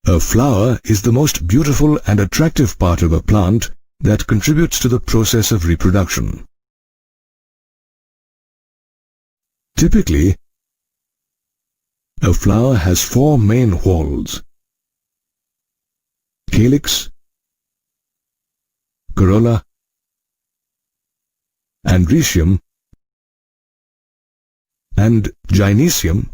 A flower is the most beautiful and attractive part of a plant that contributes to the process of reproduction. Typically, a flower has 4 main whorls: calyx, corolla, Androecium and Gynoecium.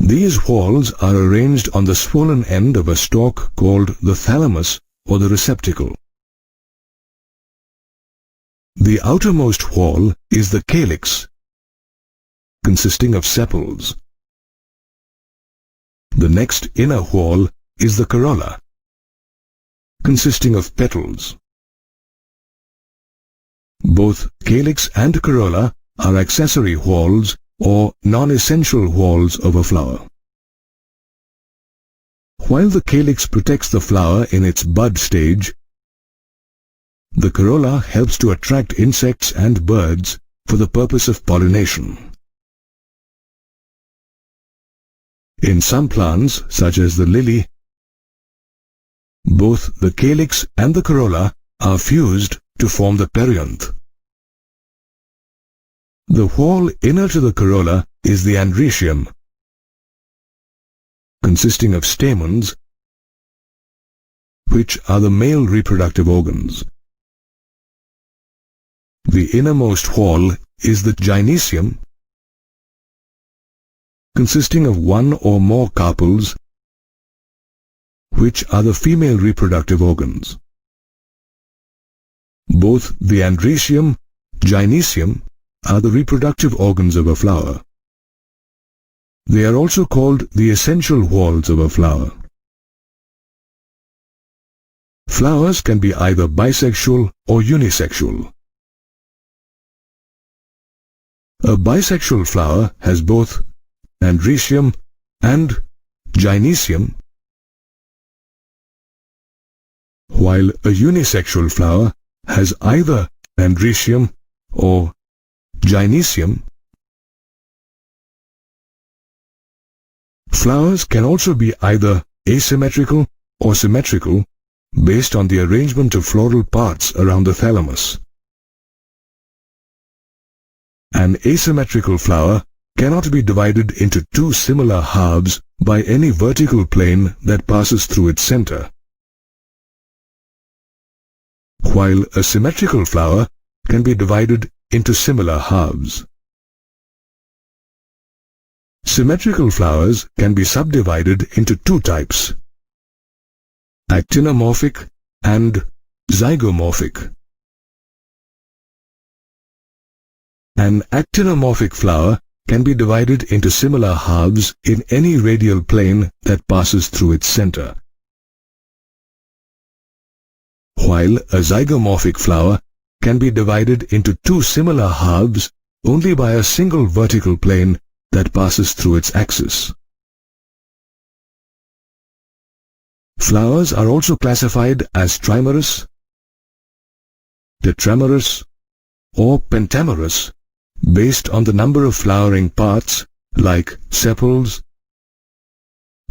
These whorls are arranged on the swollen end of a stalk called the thalamus or the receptacle. The outermost whorl is the calyx, consisting of sepals. The next inner whorl is the corolla, consisting of petals. Both calyx and corolla are accessory whorls or non-essential whorls of a flower. While the calyx protects the flower in its bud stage, the corolla helps to attract insects and birds for the purpose of pollination. In some plants, such as the lily, both the calyx and the corolla are fused to form the perianth. The whorl inner to the corolla is the Androecium, consisting of stamens, which are the male reproductive organs. The innermost whorl is the Gynoecium, consisting of 1 or more carpels, which are the female reproductive organs. Both the Androecium, Gynoecium are the reproductive organs of a flower. They are also called the essential whorls of a flower. Flowers can be either bisexual or unisexual. A bisexual flower has both Androecium and Gynoecium, while a unisexual flower has either Androecium or Gynoecium. Flowers can also be either asymmetrical or symmetrical based on the arrangement of floral parts around the thalamus. An asymmetrical flower cannot be divided into 2 similar halves by any vertical plane that passes through its center, while a symmetrical flower can be divided into similar halves. Symmetrical flowers can be subdivided into 2 types: actinomorphic and zygomorphic. An actinomorphic flower can be divided into similar halves in any radial plane that passes through its center, while a zygomorphic flower can be divided into 2 similar halves only by a single vertical plane that passes through its axis. Flowers are also classified as trimerous, tetramerous, or pentamerous based on the number of flowering parts like sepals,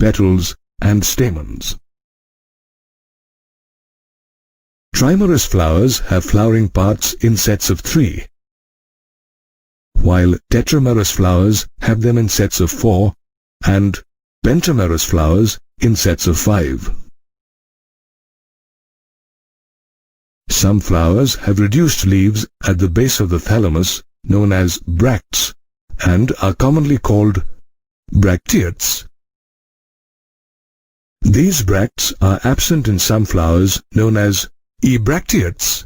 petals, and stamens. Trimerous flowers have flowering parts in sets of 3, while tetramerous flowers have them in sets of 4 and pentamerous flowers in sets of 5. Some flowers have reduced leaves at the base of the thalamus known as bracts and are commonly called bracteates. These bracts are absent in some flowers known as ebracteates.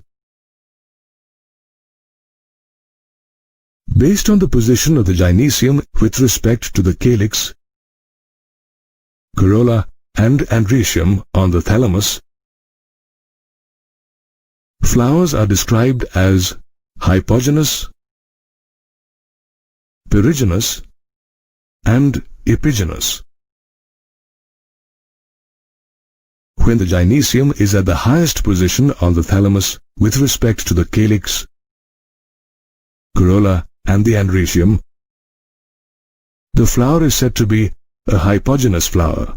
Based on the position of the gynoecium with respect to the calyx, corolla, and Androecium on the thalamus, flowers are described as hypogynous, perigynous, and epigynous. When the gynoecium is at the highest position on the thalamus with respect to the calyx, corolla, and the Androecium, the flower is said to be a hypogynous flower.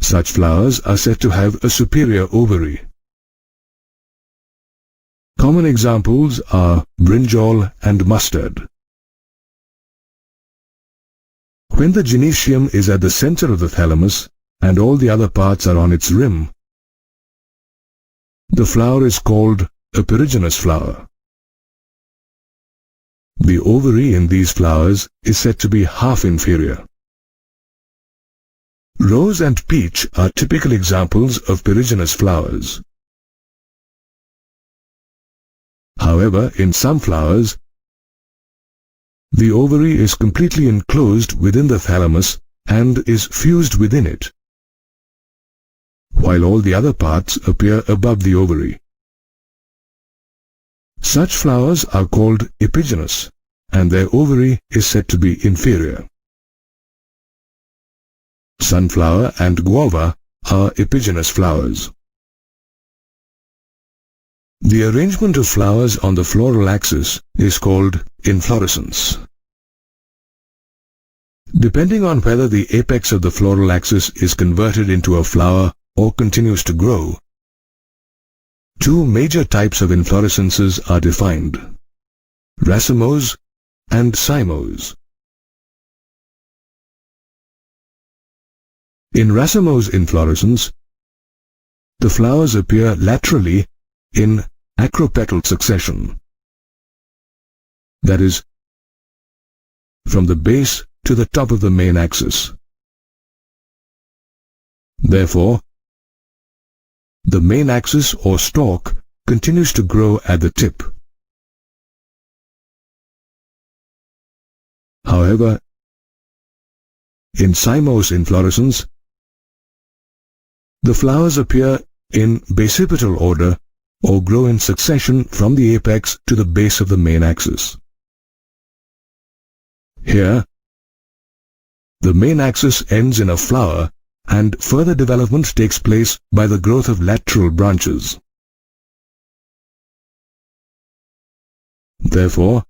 Such flowers are said to have a superior ovary. Common examples are brinjal and mustard. When the gynoecium is at the center of the thalamus and all the other parts are on its rim, the flower is called a perigynous flower. The ovary in these flowers is said to be half inferior. Rose and peach are typical examples of perigynous flowers. However, in some flowers, the ovary is completely enclosed within the thalamus and is fused within it, while all the other parts appear above the ovary. Such flowers are called epigynous, and their ovary is said to be inferior. Sunflower and guava are epigynous flowers. The arrangement of flowers on the floral axis is called inflorescence. Depending on whether the apex of the floral axis is converted into a flower or continues to grow, two major types of inflorescences are defined: racemose and cymose. In racemose inflorescence, the flowers appear laterally in acropetal succession, that is, from the base to the top of the main axis. Therefore, the main axis or stalk continues to grow at the tip. However, in cymose inflorescence, the flowers appear in basipetal order or grow in succession from the apex to the base of the main axis. Here, the main axis ends in a flower and further development takes place by the growth of lateral branches. Therefore,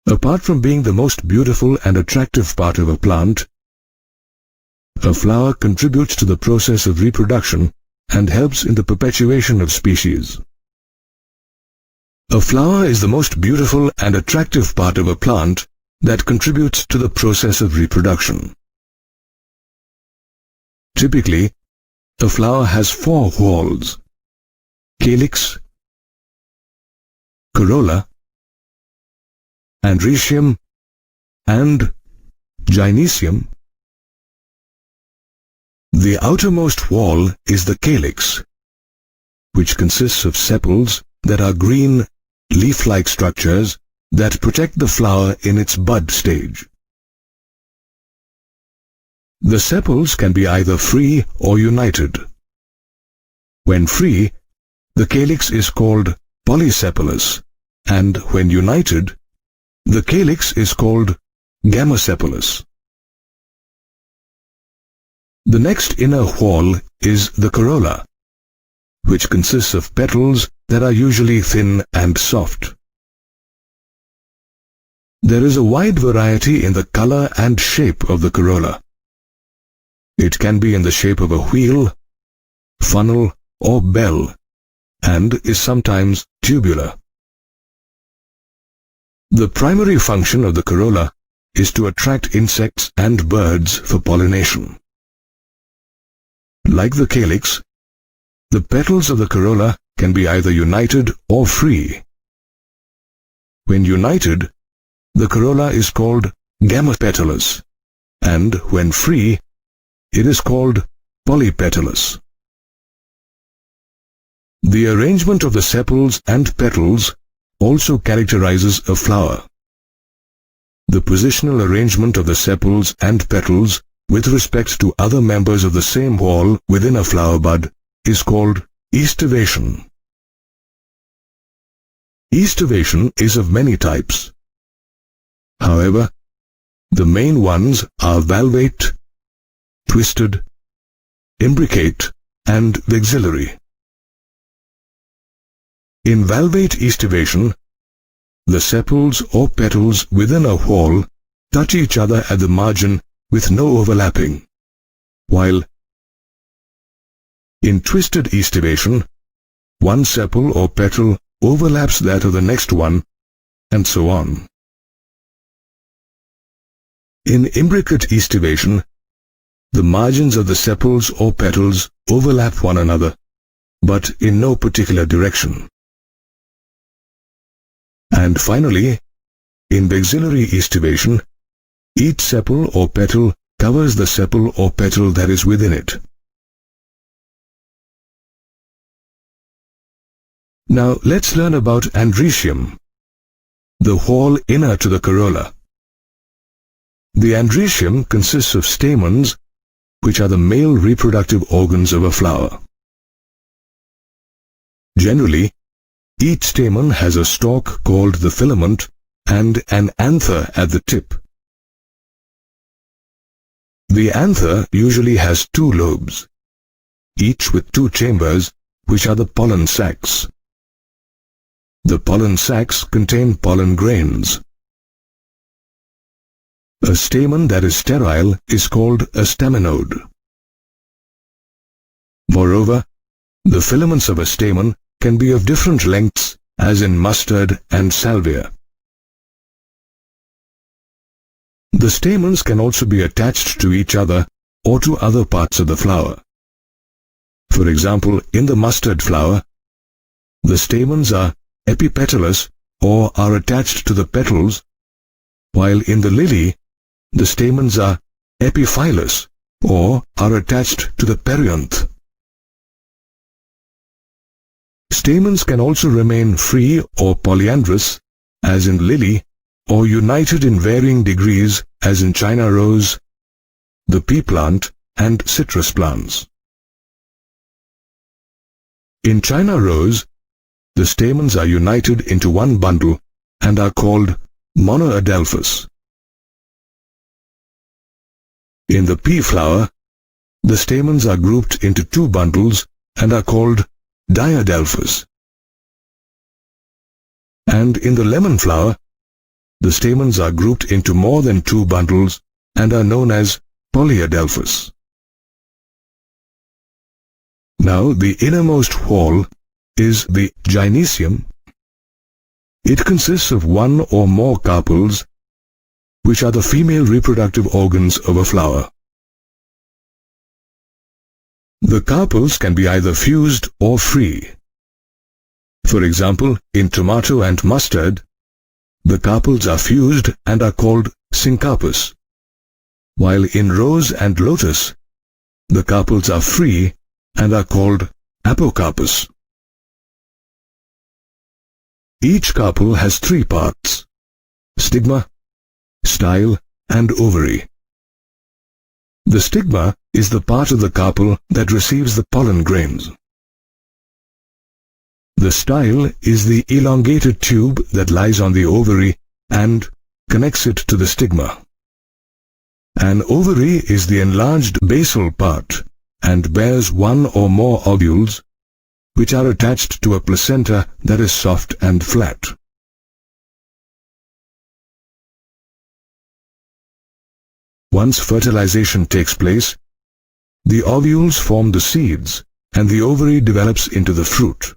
apart from being the most beautiful and attractive part of a plant, a flower contributes to the process of reproduction and helps in the perpetuation of species. A flower is the most beautiful and attractive part of a plant that contributes to the process of reproduction. Typically, a flower has four whorls: calyx, corolla, Androecium and Gynoecium. The outermost wall is the calyx, which consists of sepals that are green, leaf-like structures that protect the flower in its bud stage. The sepals can be either free or united. When free, the calyx is called polysepalous, and when united, the calyx is called gamosepalous. The next inner whorl is the corolla, which consists of petals that are usually thin and soft. There is a wide variety in the color and shape of the corolla. It can be in the shape of a wheel, funnel, or bell, and is sometimes tubular. The primary function of the corolla is to attract insects and birds for pollination. Like the calyx, the petals of the corolla can be either united or free. When united, the corolla is called gamopetalous, and when free, it is called polypetalous. The arrangement of the sepals and petals also characterizes a flower. The positional arrangement of the sepals and petals with respect to other members of the same whorl within a flower bud is called aestivation. Aestivation is of many types. However, the main ones are valvate, twisted, imbricate, and vexillary. In valvate aestivation, the sepals or petals within a whorl touch each other at the margin with no overlapping, while in twisted aestivation, one sepal or petal overlaps that of the next one, and so on. In imbricate aestivation, the margins of the sepals or petals overlap one another, but in no particular direction. And finally, in vexillary aestivation, each sepal or petal covers the sepal or petal that is within it. Now let's learn about Androecium, the whorl inner to the corolla. The Androecium consists of stamens, which are the male reproductive organs of a flower. Generally, each stamen has a stalk called the filament and an anther at the tip. The anther usually has two lobes, each with two chambers, which are the pollen sacs. The pollen sacs contain pollen grains. A stamen that is sterile is called a staminode. Moreover, the filaments of a stamen can be of different lengths, as in mustard and salvia. The stamens can also be attached to each other or to other parts of the flower. For example, in the mustard flower, the stamens are epipetalous or are attached to the petals, while in the lily, the stamens are epiphyllous or are attached to the perianth. Stamens can also remain free or polyandrous, as in lily, or united in varying degrees, as in China rose, the pea plant, and citrus plants. In China rose, the stamens are united into one bundle and are called monoadelphous. In the pea flower, the stamens are grouped into two bundles and are called diadelphous. And in the lemon flower, the stamens are grouped into more than two bundles and are known as polyadelphous. Now the innermost whorl is the gynoecium. It consists of one or more carpels, which are the female reproductive organs of a flower. The carpels can be either fused or free. For example, in tomato and mustard, the carpels are fused and are called syncarpous, while in rose and lotus, the carpels are free and are called apocarpous. Each carpel has three parts: stigma, style, and ovary. The stigma is the part of the carpel that receives the pollen grains. The style is the elongated tube that lies on the ovary and connects it to the stigma. An ovary is the enlarged basal part and bears one or more ovules, which are attached to a placenta that is soft and flat. Once fertilization takes place, the ovules form the seeds and the ovary develops into the fruit.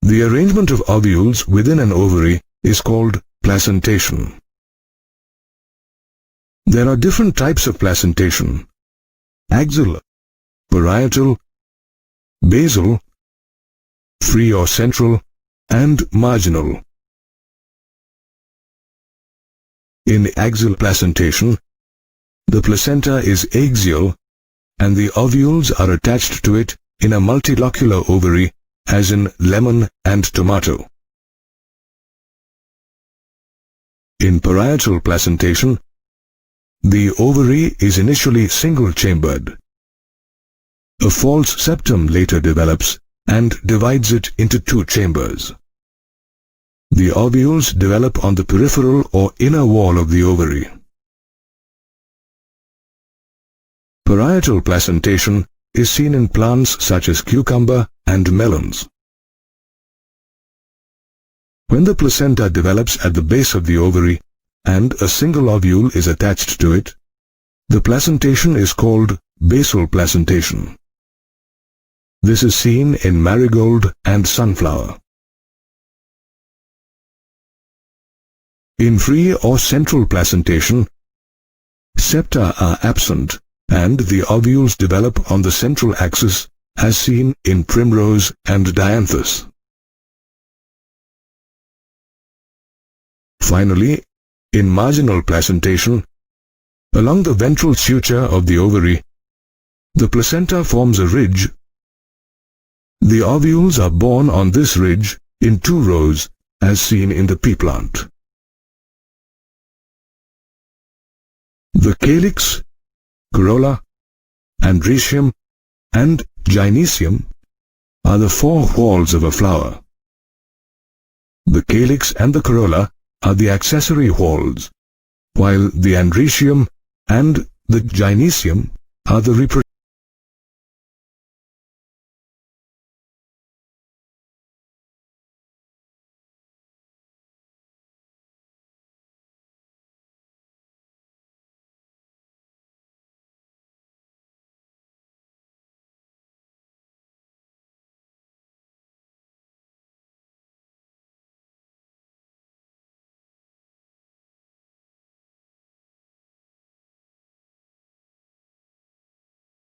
The arrangement of ovules within an ovary is called placentation. There are different types of placentation: axial, parietal, basal, free or central, and marginal. In axial placentation, the placenta is axial and the ovules are attached to it in a multilocular ovary, as in lemon and tomato. In parietal placentation, the ovary is initially single-chambered. A false septum later develops and divides it into two chambers. The ovules develop on the peripheral or inner wall of the ovary. Parietal placentation is seen in plants such as cucumber and melons. When the placenta develops at the base of the ovary, and a single ovule is attached to it, the placentation is called basal placentation. This is seen in marigold and sunflower. In free or central placentation, septa are absent, and the ovules develop on the central axis, as seen in primrose and dianthus. Finally, in marginal placentation, along the ventral suture of the ovary, the placenta forms a ridge. The ovules are borne on this ridge in 2 rows, as seen in the pea plant. The calyx, corolla, androecium, and gynoecium are the 4 whorls of a flower. The calyx and the corolla are the accessory whorls, while the androecium and the gynoecium are the reproductive.